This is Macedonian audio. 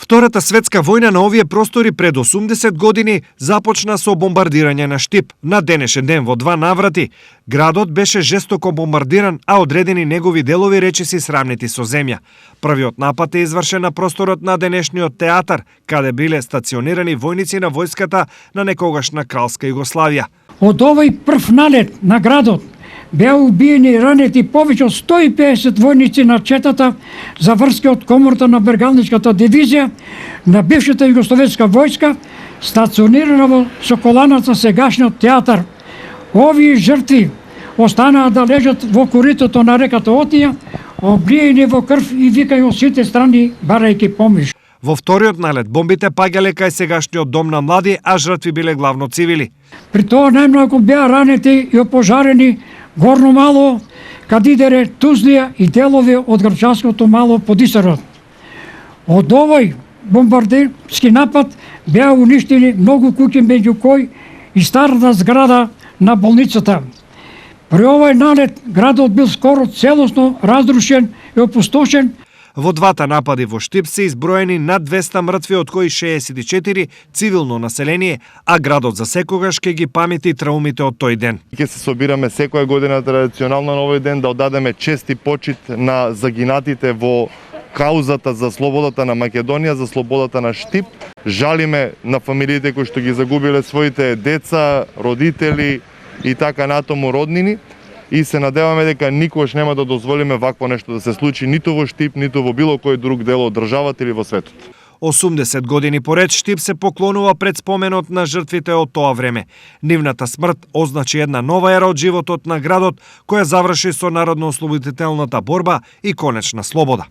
Втората светска војна на овие простори пред 80 години започна со бомбардирање на Штип. На денешен ден во 2 наврати градот беше жестоко бомбардиран, а одредени негови делови речиси срамнети со земја. Првиот напад е извршен на просторот на денешниот театар, каде биле стационирани војници на војската на некогашна кралска Југославија. Од овој прв налет на градот беа убиени и ранети повеќе од 150 војници на четата за врски од комората на Бергалничката дивизија на бившата југословенска војска, стационирана во Соколанаца, сегашниот театар. Овие жртви останаа да лежат во коритото на реката Отија, облиени во крв и викају од сите страни барајќи помиш. Во вториот налет бомбите паѓале кај сегашниот дом на млади, а жртви биле главно цивили. При тоа најмногу беа ранети и опожарени Горно Мало, Кадидере, Тузлија и делови од Грчанското Мало Подисарот. Од овој бомбардерски напад беа уништени многу куќи, меѓу кои и старата зграда на болницата. При овој налет градот бил скоро целосно разрушен и опустошен. Во двата напади во Штип се изброени над 200 мртви, од кои 64 цивилно население, а градот за секогаш ќе ги памети траумите од тој ден. Ќе се собираме секоја година традиционално на овој ден да оддадеме чест и почит на загинатите во каузата за слободата на Македонија, за слободата на Штип. Жалиме на фамилиите кои што ги загубиле своите деца, родители и така натаму роднини. И се надеваме дека никогаш нема да дозволиме вакво нешто да се случи ниту во Штип, ниту во било кој друг дел од државата или во светот. 80 години поред Штип се поклонува пред споменот на жртвите од тоа време. Нивната смрт означи една нова ера од животот на градот, која заврши со народно-ослободителната борба и конечна слобода.